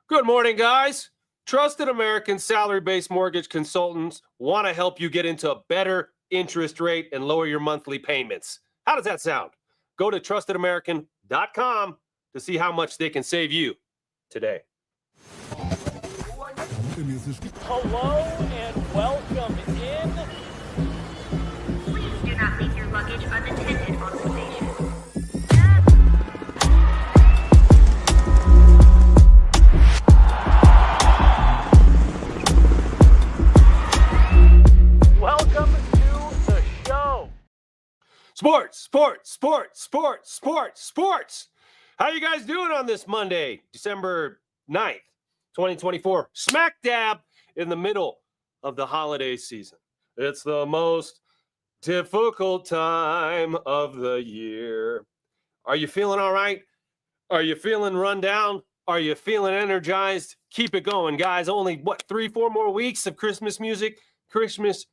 Good morning, guys. Trusted American salary-based mortgage consultants want to help you get into a better interest rate and lower your monthly payments. How does that sound? Go to trustedamerican.com to see how much they can save you today. Hello and welcome in. Please do not leave your luggage unattended on the station. Welcome to the show. Sports. How you guys doing on this Monday, December 9th, 2024? Smack dab in the middle of the holiday season. It's the most difficult time of the year. Are you feeling all right? Are you feeling run down? Are you feeling energized? Keep it going, guys. Only, 3-4 more weeks of Christmas music, Christmas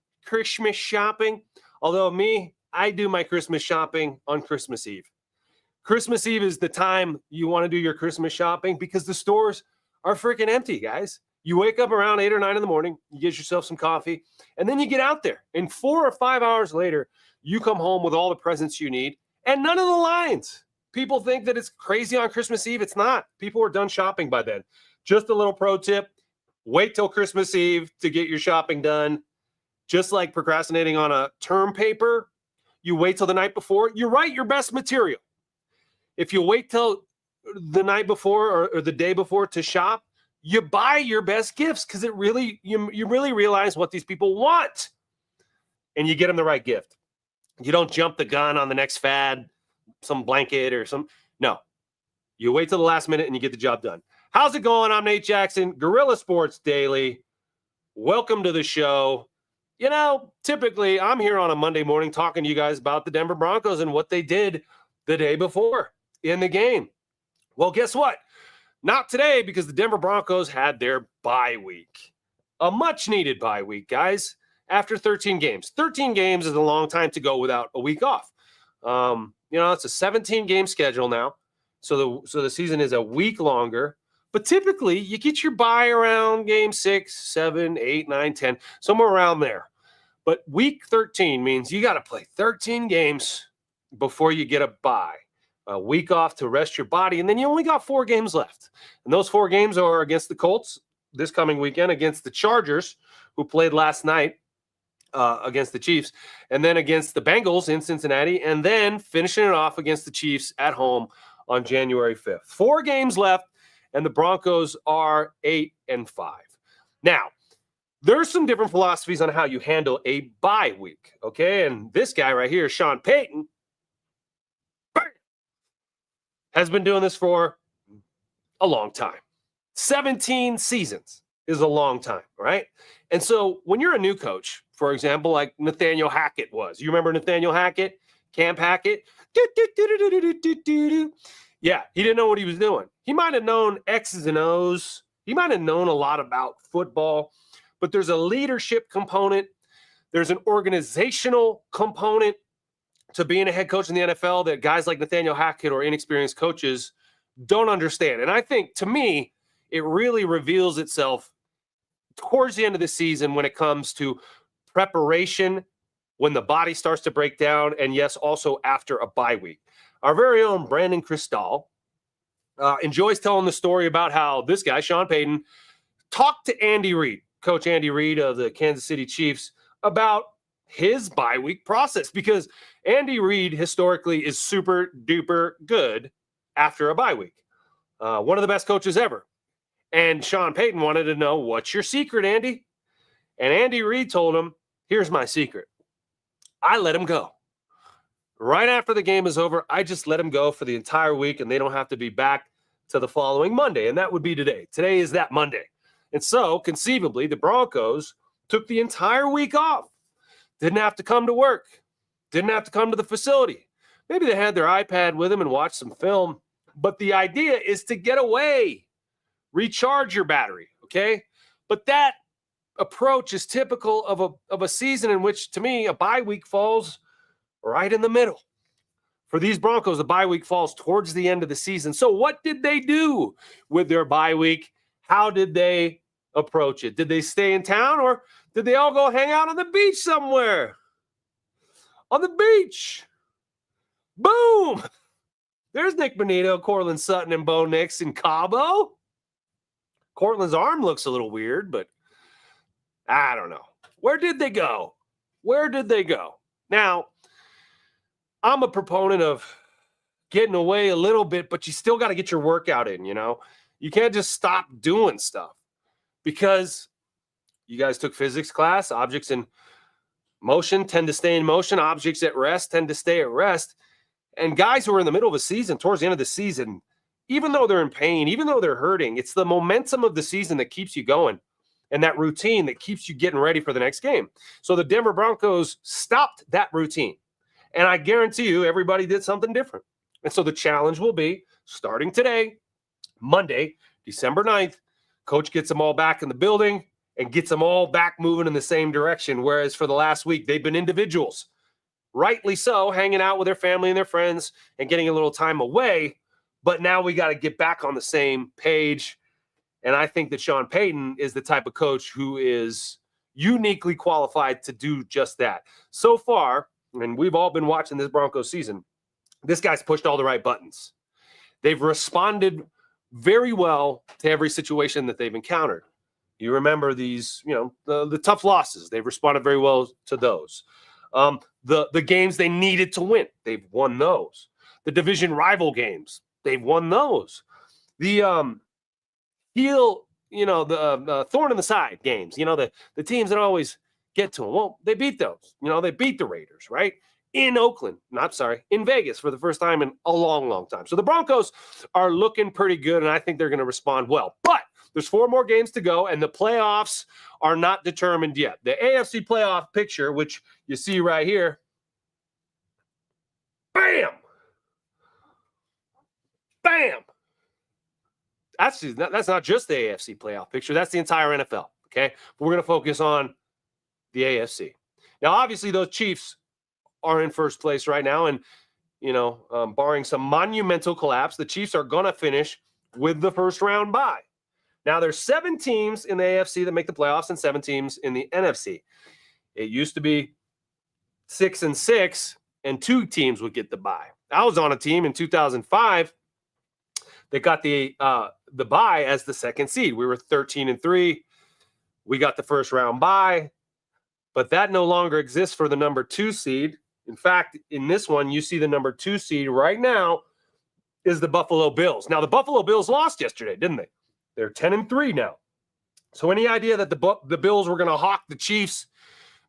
shopping. Although I do my Christmas shopping on Christmas Eve. Christmas Eve is the time you want to do your Christmas shopping because the stores are freaking empty, guys. You wake up around 8 or 9 in the morning, you get yourself some coffee, and then you get out there. And 4 or 5 hours later, you come home with all the presents you need and none of the lines. People think that it's crazy on Christmas Eve. It's not. People are done shopping by then. Just a little pro tip. Wait till Christmas Eve to get your shopping done. Just like procrastinating on a term paper, you wait till the night before. You write your best material. If you wait till the night before or the day before to shop, you buy your best gifts because you really realize what these people want, and you get them the right gift. You don't jump the gun on the next fad, some blanket or some. No, you wait till the last minute and you get the job done. How's it going? I'm Nate Jackson, Guerilla Sports Daily. Welcome to the show. You know, typically I'm here on a Monday morning talking to you guys about the Denver Broncos and what they did the day before in the game. Well, guess what? Not today, because the Denver Broncos had their bye week. A much-needed bye week, guys, after 13 games. 13 games is a long time to go without a week off. It's a 17-game schedule now, so the season is a week longer. But typically, you get your bye around game 6, 7, 8, 9, 10, somewhere around there. But week 13 means you got to play 13 games before you get a bye. A week off to rest your body, and then you only got 4 games left. And those 4 games are against the Colts this coming weekend, against the Chargers, who played last night against the Chiefs, and then against the Bengals in Cincinnati, and then finishing it off against the Chiefs at home on January 5th. 4 games left, and the Broncos are 8-5. Now, there's some different philosophies on how you handle a bye week, okay? And this guy right here, Sean Payton, has been doing this for a long time. 17 seasons is a long time, right? And so when you're a new coach, for example, like Nathaniel Hackett was. You remember Nathaniel Hackett? Camp Hackett? Yeah, he didn't know what he was doing. He might have known X's and O's. He might have known a lot about football, but there's a leadership component. There's an organizational component to being a head coach in the NFL that guys like Nathaniel Hackett or inexperienced coaches don't understand. And I think, to me, it really reveals itself towards the end of the season when it comes to preparation, when the body starts to break down, and yes, also after a bye week. Our very own Brandon Cristal enjoys telling the story about how this guy, Sean Payton, talked to Andy Reid, Coach Andy Reid of the Kansas City Chiefs, about his bye week process, because Andy Reid historically is super duper good after a bye week. One of the best coaches ever. And Sean Payton wanted to know, what's your secret, Andy? And Andy Reid told him, here's my secret. I let him go. Right after the game is over, I just let him go for the entire week, and they don't have to be back to the following Monday. And that would be today. Today is that Monday. And so, conceivably, the Broncos took the entire week off. Didn't have to come to work. Didn't have to come to the facility. Maybe they had their iPad with them and watched some film. But the idea is to get away, recharge your battery, okay? But that approach is typical of a season in which, to me, a bye week falls right in the middle. For these Broncos, the bye week falls towards the end of the season. So what did they do with their bye week? How did they approach it? Did they stay in town or did they all go hang out on the beach somewhere? On the beach. Boom. There's Nick Bonito, Cortland Sutton, and Bo Nix in Cabo. Cortland's arm looks a little weird, but I don't know. Where did they go? Where did they go? Now, I'm a proponent of getting away a little bit, but you still got to get your workout in, you know? You can't just stop doing stuff because you guys took physics class. Objects in motion tend to stay in motion. Objects at rest tend to stay at rest. And guys who are in the middle of a season, towards the end of the season, even though they're in pain, even though they're hurting, it's the momentum of the season that keeps you going and that routine that keeps you getting ready for the next game. So the Denver Broncos stopped that routine. And I guarantee you everybody did something different. And so the challenge will be starting today, Monday, December 9th, coach gets them all back in the building and gets them all back moving in the same direction. Whereas for the last week, they've been individuals, rightly so, hanging out with their family and their friends and getting a little time away. But now we got to get back on the same page. And I think that Sean Payton is the type of coach who is uniquely qualified to do just that. So far, and we've all been watching this Broncos season, this guy's pushed all the right buttons. They've responded very well to every situation that they've encountered. You remember these, the tough losses. They've responded very well to those. The games they needed to win, they've won those. The division rival games, they've won those. The thorn in the side games, the teams that always get to them. Well, they beat those. They beat the Raiders, right? In Vegas for the first time in a long, long time. So the Broncos are looking pretty good, and I think they're going to respond well. But there's 4 more games to go, and the playoffs are not determined yet. The AFC playoff picture, which you see right here, bam! Bam! That's not just the AFC playoff picture. That's the entire NFL, okay? But we're going to focus on the AFC. Now, obviously, those Chiefs are in first place right now, and, barring some monumental collapse, the Chiefs are going to finish with the first round bye. Now, there's 7 teams in the AFC that make the playoffs and 7 teams in the NFC. It used to be 6 and 6, and 2 teams would get the bye. I was on a team in 2005 that got the bye as the second seed. We were 13-3. We got the first round bye, but that no longer exists for the number 2 seed. In fact, in this one, you see the number 2 seed right now is the Buffalo Bills. Now, the Buffalo Bills lost yesterday, didn't they? They're 10-3 now. So any idea that the Bills were going to hawk the Chiefs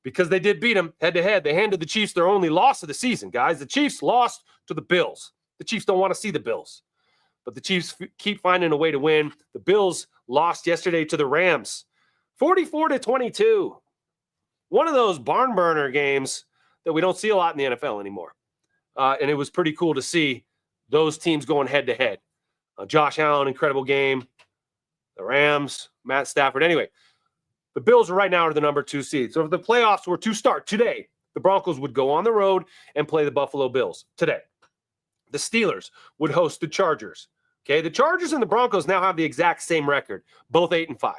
because they did beat them head-to-head? They handed the Chiefs their only loss of the season, guys. The Chiefs lost to the Bills. The Chiefs don't want to see the Bills, but the Chiefs keep finding a way to win. The Bills lost yesterday to the Rams, 44-22. One of those barn burner games that we don't see a lot in the NFL anymore. And it was pretty cool to see those teams going head-to-head. Josh Allen, incredible game. The Rams, Matt Stafford. Anyway, the Bills right now are the number 2 seed. So if the playoffs were to start today, the Broncos would go on the road and play the Buffalo Bills today. The Steelers would host the Chargers. Okay, the Chargers and the Broncos now have the exact same record, both 8-5.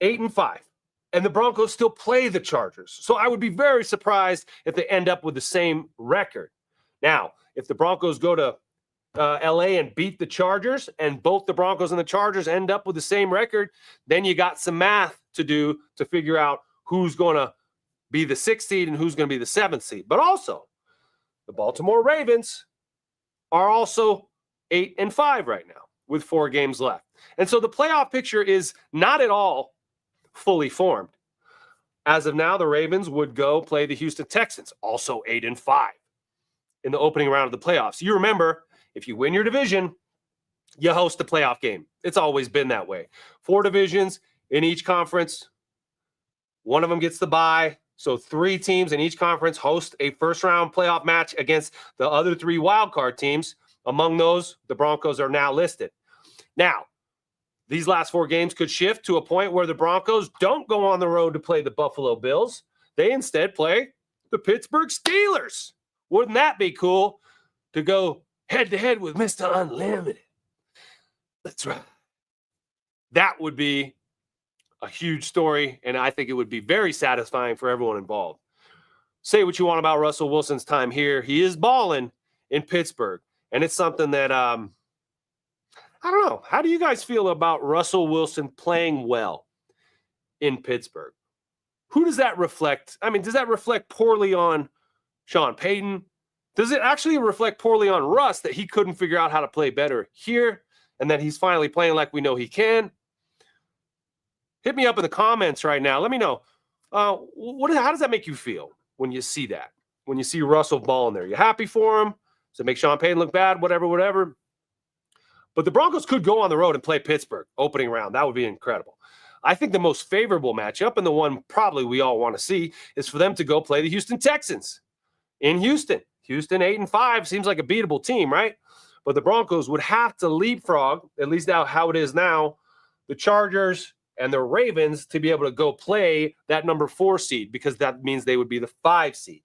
8-5. And the Broncos still play the Chargers. So I would be very surprised if they end up with the same record. Now, if the Broncos go to LA and beat the Chargers, and both the Broncos and the Chargers end up with the same record, then you got some math to do to figure out who's going to be the 6th seed and who's going to be the 7th seed. But also, the Baltimore Ravens are also 8-5 right now with 4 games left. And so the playoff picture is not at all fully formed. As of now, the Ravens would go play the Houston Texans, also 8-5 in the opening round of the playoffs. You remember, if you win your division, you host the playoff game. It's always been that way. 4 divisions in each conference. One of them gets the bye. So 3 teams in each conference host a first-round playoff match against the other 3 wildcard teams. Among those, the Broncos are now listed. Now, these last 4 games could shift to a point where the Broncos don't go on the road to play the Buffalo Bills. They instead play the Pittsburgh Steelers. Wouldn't that be cool to go head-to-head with Mr. Unlimited? That's right. That would be a huge story, and I think it would be very satisfying for everyone involved. Say what you want about Russell Wilson's time here. He is balling in Pittsburgh, and it's something that I don't know. How do you guys feel about Russell Wilson playing well in Pittsburgh? Who does that reflect? I mean, does that reflect poorly on Sean Payton? Does it actually reflect poorly on Russ that he couldn't figure out how to play better here and that he's finally playing like we know he can? Hit me up in the comments right now. Let me know. How does that make you feel when you see that? When you see Russell balling there? You happy for him? Does it make Sean Payton look bad? Whatever. But the Broncos could go on the road and play Pittsburgh opening round. That would be incredible. I think the most favorable matchup, and the one probably we all want to see, is for them to go play the Houston Texans in Houston. Houston 8-5 seems like a beatable team, right? But the Broncos would have to leapfrog, at least now how it is now, the Chargers and the Ravens to be able to go play that number 4 seed, because that means they would be the 5 seed.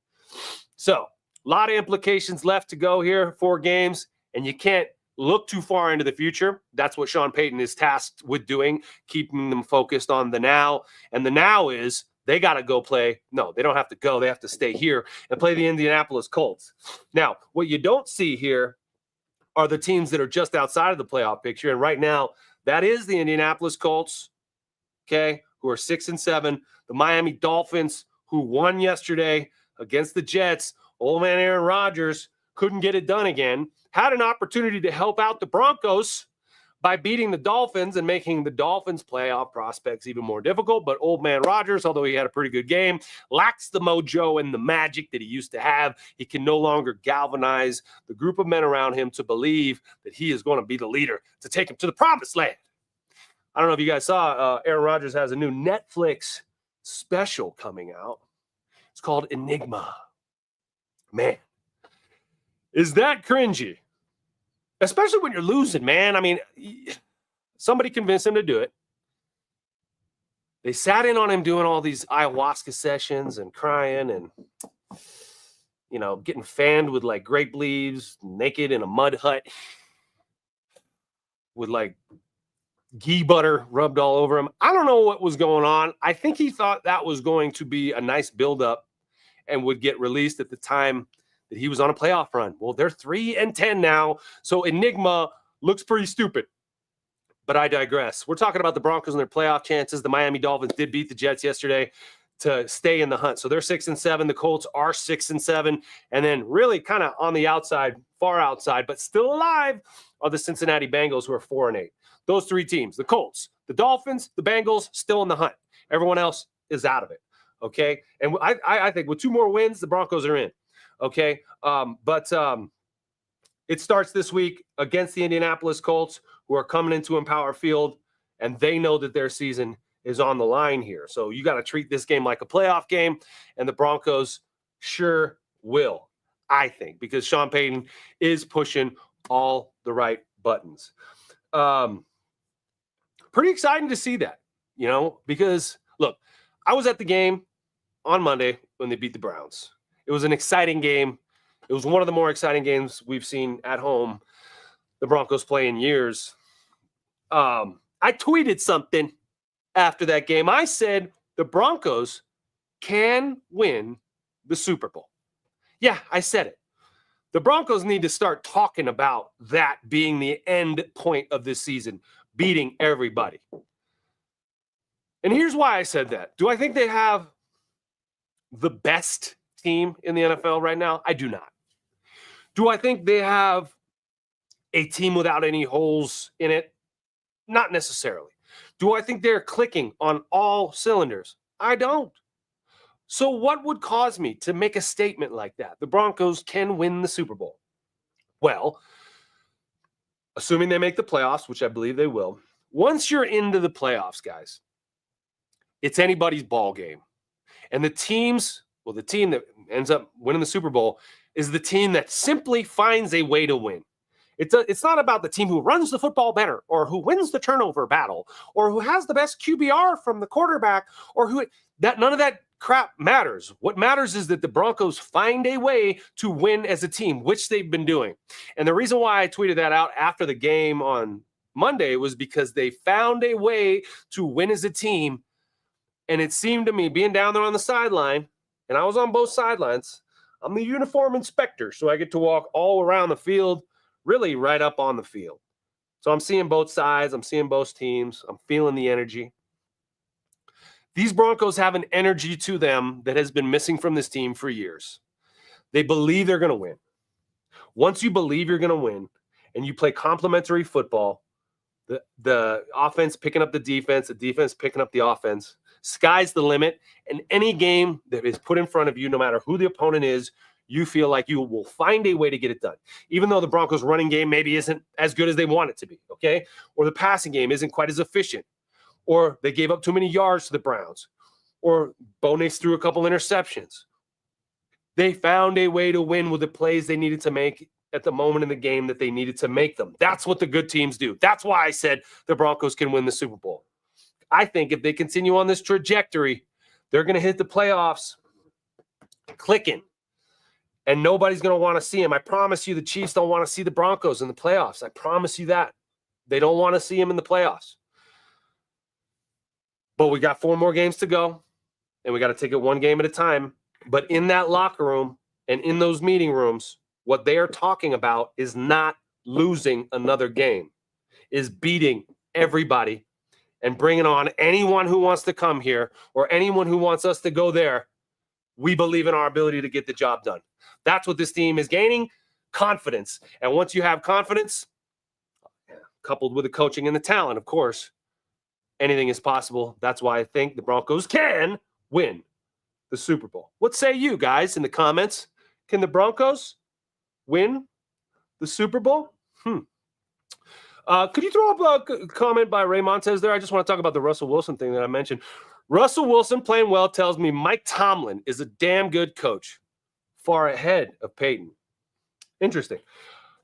So a lot of implications left to go here, 4 games, and you can't look too far into the future. That's what Sean Payton is tasked with doing, keeping them focused on the now. And the now is they got to go play. No, they don't have to go. They have to stay here and play the Indianapolis Colts. Now, what you don't see here are the teams that are just outside of the playoff picture. And right now, that is the Indianapolis Colts, okay, who are 6-7. The Miami Dolphins, who won yesterday against the Jets. Old man Aaron Rodgers couldn't get it done again. Had an opportunity to help out the Broncos by beating the Dolphins and making the Dolphins' playoff prospects even more difficult. But old man Rodgers, although he had a pretty good game, lacks the mojo and the magic that he used to have. He can no longer galvanize the group of men around him to believe that he is going to be the leader to take him to the promised land. I don't know if you guys saw, Aaron Rodgers has a new Netflix special coming out. It's called Enigma. Man, is that cringy? Especially when you're losing, man. I mean, somebody convinced him to do it. They sat in on him doing all these ayahuasca sessions and crying and, you know, getting fanned with like grape leaves, naked in a mud hut with like ghee butter rubbed all over him. I don't know what was going on. I think he thought that was going to be a nice buildup and would get released at the time that he was on a playoff run. Well, they're 3-10 now, so Enigma looks pretty stupid. But I digress. We're talking about the Broncos and their playoff chances. The Miami Dolphins did beat the Jets yesterday to stay in the hunt. So they're 6-7. The Colts are 6-7. And then really kind of on the outside, far outside, but still alive, are the Cincinnati Bengals, who are 4-8. Those 3 teams, the Colts, the Dolphins, the Bengals, still in the hunt. Everyone else is out of it, okay? And I think with 2 more wins, the Broncos are in. Okay, but it starts this week against the Indianapolis Colts, who are coming into Empower Field, and they know that their season is on the line here. So you got to treat this game like a playoff game, and the Broncos sure will, I think, because Sean Payton is pushing all the right buttons. Pretty exciting to see that, you know, because, look, I was at the game on Monday when they beat the Browns. It was an exciting game. It was one of the more exciting games we've seen at home the Broncos play in years. I tweeted something after that game. I said the Broncos can win the Super Bowl. Yeah, I said it. The Broncos need to start talking about that being the end point of this season, beating everybody. And here's why I said that. Do I think they have the best team in the NFL right now? I do not. Do I think they have a team without any holes in it? Not necessarily. Do I think they're clicking on all cylinders? I don't. So what would cause me to make a statement like that? The Broncos can win the Super Bowl. Well, assuming they make the playoffs, which I believe they will, once you're into the playoffs, guys, it's anybody's ball game. And the team that ends up winning the Super Bowl is the team that simply finds a way to win. It's not about the team who runs the football better or who wins the turnover battle or who has the best QBR from the quarterback or none of that crap matters. What matters is that the Broncos find a way to win as a team, which they've been doing. And the reason why I tweeted that out after the game on Monday was because they found a way to win as a team. And it seemed to me, being down there on the sideline, and I was on both sidelines, I'm the uniform inspector, so I get to walk all around the field, really right up on the field. So I'm seeing both sides. I'm seeing both teams. I'm feeling the energy. These Broncos have an energy to them that has been missing from this team for years. They believe they're going to win. Once you believe you're going to win and you play complementary football, the offense picking up the defense picking up the offense, sky's the limit. And any game that is put in front of you, no matter who the opponent is, you feel like you will find a way to get it done. Even though the Broncos' running game maybe isn't as good as they want it to be, okay? Or the passing game isn't quite as efficient. Or they gave up too many yards to the Browns. Or Bo Nix threw a couple interceptions. They found a way to win with the plays they needed to make at the moment in the game that they needed to make them. That's what the good teams do. That's why I said the Broncos can win the Super Bowl. I think if they continue on this trajectory, they're going to hit the playoffs clicking. And nobody's going to want to see them. I promise you the Chiefs don't want to see the Broncos in the playoffs. I promise you that. They don't want to see them in the playoffs. But we got 4 more games to go, and we got to take it one game at a time. But in that locker room and in those meeting rooms, what they are talking about is not losing another game, is beating everybody and bringing on anyone who wants to come here or anyone who wants us to go there. We believe in our ability to get the job done. That's what this team is gaining, confidence. And once you have confidence, coupled with the coaching and the talent, of course, anything is possible. That's why I think the Broncos can win the Super Bowl. What say you guys in the comments? Can the Broncos win the Super Bowl? Could you throw up a comment by Ray Montez there? I just want to talk about the Russell Wilson thing that I mentioned. Russell Wilson playing well tells me Mike Tomlin is a damn good coach, far ahead of Peyton. Interesting.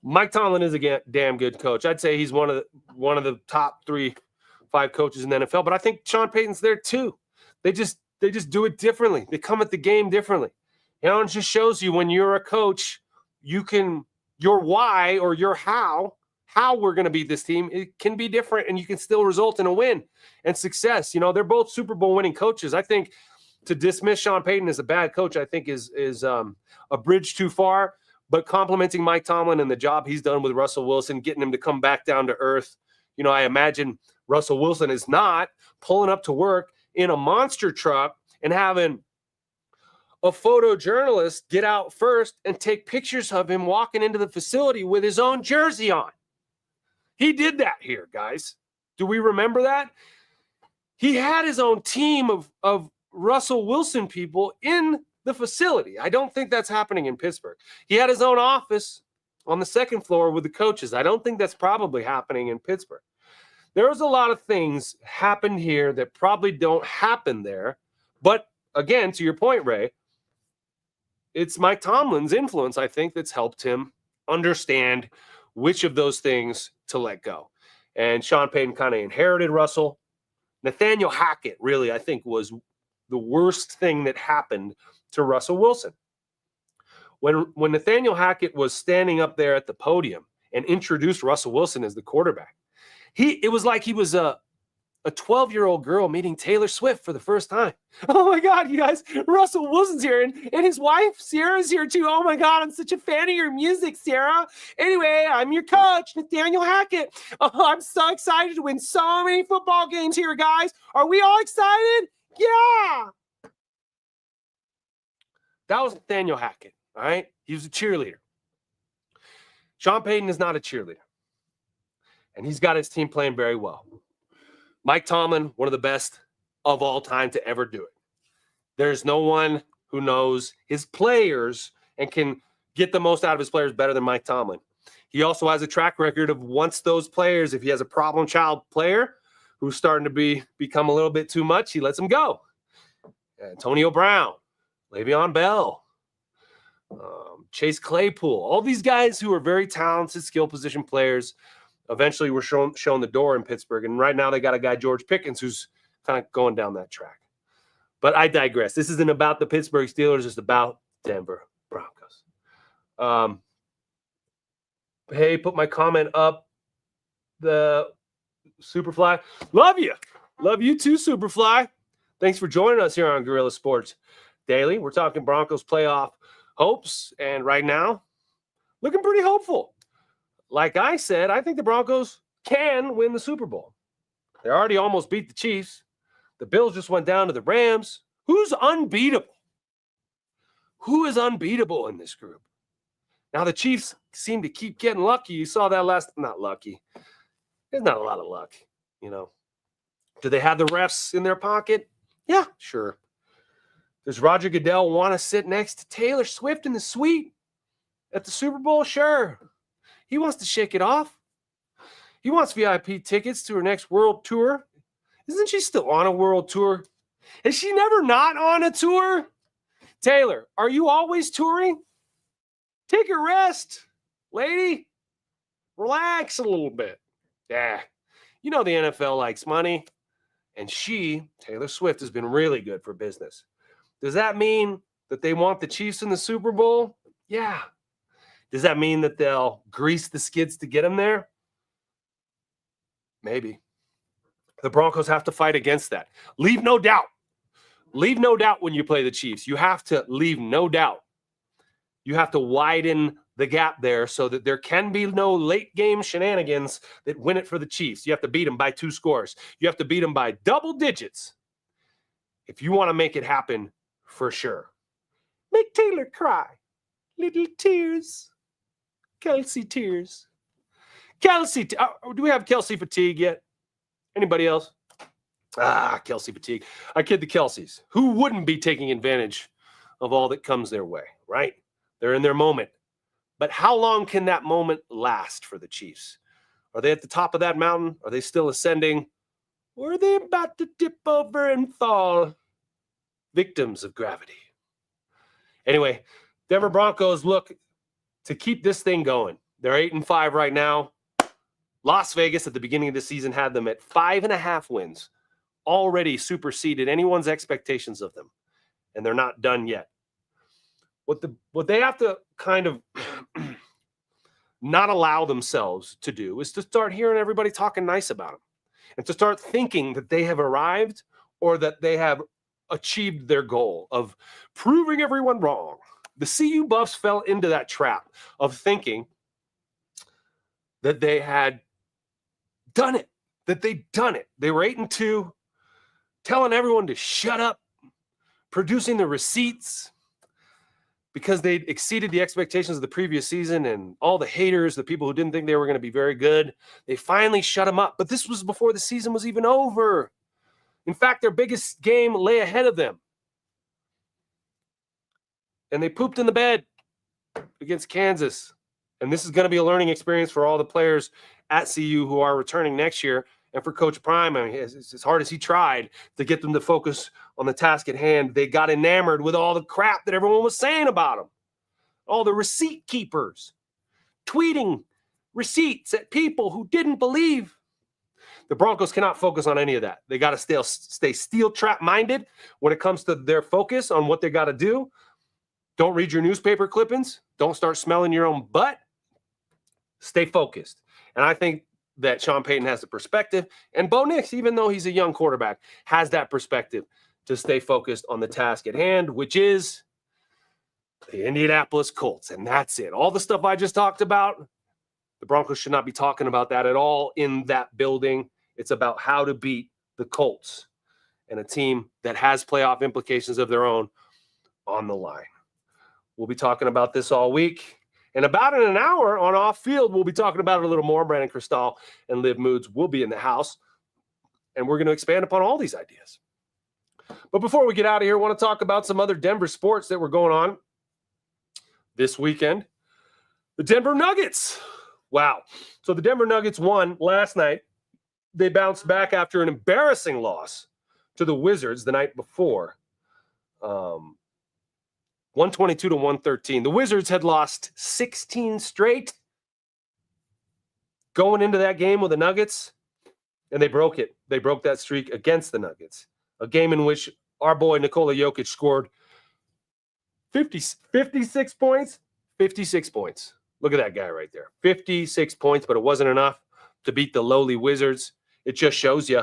Mike Tomlin is a damn good coach. I'd say he's one of the top 3-5 coaches in the NFL, but I think Sean Payton's there too. They just do it differently. They come at the game differently. You know, it just shows you when you're a coach, your why or your how we're going to beat this team, it can be different, and you can still result in a win and success. You know, they're both Super Bowl winning coaches. I think to dismiss Sean Payton as a bad coach, I think is a bridge too far. But complimenting Mike Tomlin and the job he's done with Russell Wilson, getting him to come back down to earth. You know, I imagine Russell Wilson is not pulling up to work in a monster truck and having a photojournalist get out first and take pictures of him walking into the facility with his own jersey on. He did that here, guys. Do we remember that? He had his own team of Russell Wilson people in the facility. I don't think that's happening in Pittsburgh. He had his own office on the second floor with the coaches. I don't think that's probably happening in Pittsburgh. There's a lot of things happened here that probably don't happen there. But again, to your point, Ray, it's Mike Tomlin's influence, I think, that's helped him understand which of those things to let go. And Sean Payton kind of inherited Russell. Nathaniel Hackett really, I think, was the worst thing that happened to Russell Wilson. When Nathaniel Hackett was standing up there at the podium and introduced Russell Wilson as the quarterback, it was like he was a 12-year-old girl meeting Taylor Swift for the first time. Oh my God, you guys, Russell Wilson's here, and his wife, Sarah's here too. Oh my God, I'm such a fan of your music, Sarah. Anyway, I'm your coach, Nathaniel Hackett. Oh, I'm so excited to win so many football games here, guys. Are we all excited? Yeah. That was Nathaniel Hackett, all right? He was a cheerleader. Sean Payton is not a cheerleader, and he's got his team playing very well. Mike Tomlin, one of the best of all time to ever do it. There's no one who knows his players and can get the most out of his players better than Mike Tomlin. He also has a track record of once those players, if he has a problem child player who's starting to become a little bit too much, he lets them go. Antonio Brown, Le'Veon Bell, Chase Claypool, all these guys who are very talented skill position players eventually were shown the door in Pittsburgh. And right now they got a guy, George Pickens, who's kind of going down that track. But I digress. This isn't about the Pittsburgh Steelers. It's about Denver Broncos. Hey, put my comment up. The Superfly. Love you. Love you too, Superfly. Thanks for joining us here on Guerilla Sports Daily. We're talking Broncos playoff hopes, and right now, looking pretty hopeful. Like I said, I think the Broncos can win the Super Bowl. They already almost beat the Chiefs. The Bills just went down to the Rams. Who's unbeatable? Who is unbeatable in this group? Now, the Chiefs seem to keep getting lucky. You saw that not lucky. There's not a lot of luck, you know. Do they have the refs in their pocket? Yeah, sure. Does Roger Goodell want to sit next to Taylor Swift in the suite at the Super Bowl? Sure. He wants to shake it off. He wants VIP tickets to her next world tour. Isn't she still on a world tour? Is she never not on a tour? Taylor, are you always touring? Take a rest, lady. Relax a little bit. Yeah. You know the NFL likes money. And Taylor Swift, has been really good for business. Does that mean that they want the Chiefs in the Super Bowl? Yeah. Does that mean that they'll grease the skids to get them there? Maybe. The Broncos have to fight against that. Leave no doubt. Leave no doubt when you play the Chiefs. You have to leave no doubt. You have to widen the gap there so that there can be no late game shenanigans that win it for the Chiefs. You have to beat them by 2 scores. You have to beat them by double digits if you want to make it happen for sure. Make Taylor cry. Little tears. Kelsey tears. Kelsey. Do we have Kelsey fatigue yet? Anybody else? Kelsey fatigue. I kid the Kelseys. Who wouldn't be taking advantage of all that comes their way, right? They're in their moment. But how long can that moment last for the Chiefs? Are they at the top of that mountain? Are they still ascending? Or are they about to dip over and fall? Victims of gravity. Anyway, Denver Broncos look to keep this thing going. They're 8-5 right now. Las Vegas at the beginning of the season had them at 5.5 wins. Already superseded anyone's expectations of them. And they're not done yet. What they have to kind of not allow themselves to do is to start hearing everybody talking nice about them and to start thinking that they have arrived or that they have achieved their goal of proving everyone wrong. The CU Buffs fell into that trap of thinking that they had done it, that they'd done it. They were 8-2, telling everyone to shut up, producing the receipts, because they'd exceeded the expectations of the previous season, and all the haters, the people who didn't think they were going to be very good, they finally shut them up. But this was before the season was even over. In fact, their biggest game lay ahead of them. And they pooped in the bed against Kansas. And this is going to be a learning experience for all the players at CU who are returning next year. And for Coach Prime, I mean, as hard as he tried to get them to focus on the task at hand, they got enamored with all the crap that everyone was saying about them. All the receipt keepers tweeting receipts at people who didn't believe. The Broncos cannot focus on any of that. They got to stay steel trap minded when it comes to their focus on what they got to do. Don't read your newspaper clippings. Don't start smelling your own butt. Stay focused. And I think that Sean Payton has the perspective, and Bo Nix, even though he's a young quarterback, has that perspective to stay focused on the task at hand, which is the Indianapolis Colts. And that's it. All the stuff I just talked about, the Broncos should not be talking about that at all in that building. It's about how to beat the Colts and a team that has playoff implications of their own on the line. We'll be talking about this all week. And about in an hour on Off Field, we'll be talking about it a little more. Brandon Cristal and Liv Moods will be in the house, and we're going to expand upon all these ideas. But before we get out of here, I want to talk about some other Denver sports that were going on this weekend. The Denver Nuggets. Wow. So the Denver Nuggets won last night. They bounced back after an embarrassing loss to the Wizards the night before. 122-113. The Wizards had lost 16 straight going into that game with the Nuggets, and they broke it. They broke that streak against the Nuggets, a game in which our boy Nikola Jokic scored 56 points. 56 points. Look at that guy right there. 56 points, but it wasn't enough to beat the lowly Wizards. It just shows you.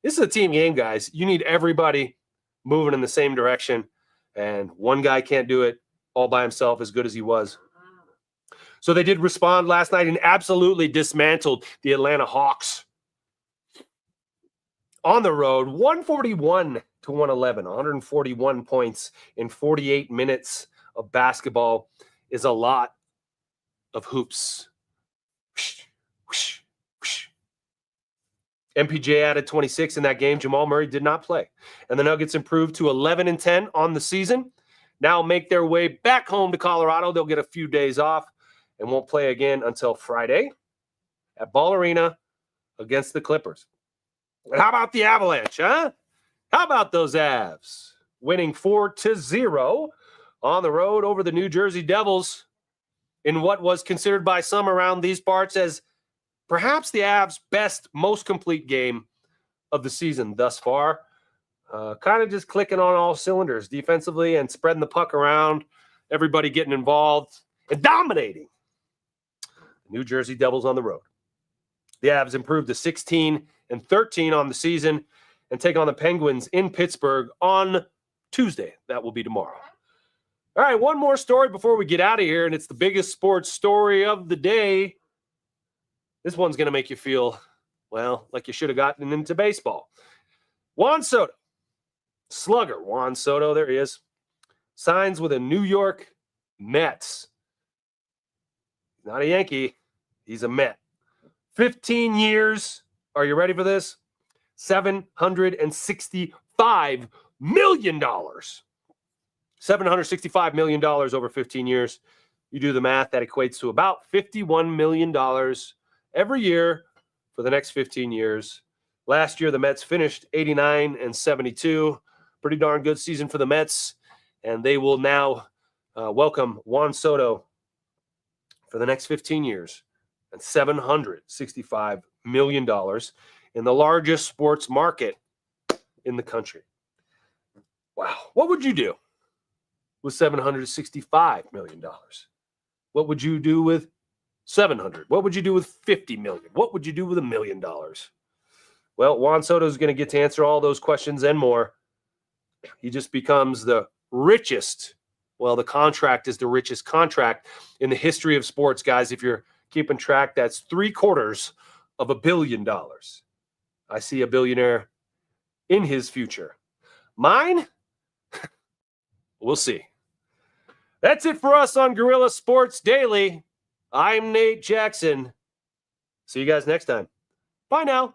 This is a team game, guys. You need everybody moving in the same direction, and one guy can't do it all by himself as good as he was. So they did respond last night and absolutely dismantled the Atlanta Hawks on the road, 141-111, 141 points in 48 minutes of basketball is a lot of hoops. MPJ added 26 in that game. Jamal Murray did not play. And the Nuggets improved to 11-10 on the season. Now make their way back home to Colorado. They'll get a few days off and won't play again until Friday at Ball Arena against the Clippers. And how about the Avalanche, huh? How about those Avs? Winning 4-0 on the road over the New Jersey Devils in what was considered by some around these parts as perhaps the Avs' best, most complete game of the season thus far. Kind of just clicking on all cylinders defensively and spreading the puck around, everybody getting involved and dominating. The New Jersey Devils on the road. The Avs improved to 16-13 on the season and take on the Penguins in Pittsburgh on Tuesday. That will be tomorrow. All right, one more story before we get out of here, and it's the biggest sports story of the day. This one's going to make you feel, well, like you should have gotten into baseball. Juan Soto, slugger Juan Soto, there he is, signs with a New York Mets. Not a Yankee, he's a Met. 15 years. Are you ready for this? $765 million. $765 million over 15 years. You do the math, that equates to about $51 million every year for the next 15 years. Last year, the Mets finished 89-72. Pretty darn good season for the Mets. And they will now welcome Juan Soto for the next 15 years and $765 million in the largest sports market in the country. Wow. What would you do with $765 million? What would you do with 700? What would you do with 50 million? What would you do with $1 million? Well, Juan Soto is going to get to answer all those questions and more. He just becomes the richest. Well, the contract is the richest contract in the history of sports, guys. If you're keeping track, that's $750 million. I see a billionaire in his future. Mine? We'll see. That's it for us on Guerilla Sports Daily. I'm Nate Jackson. See you guys next time. Bye now.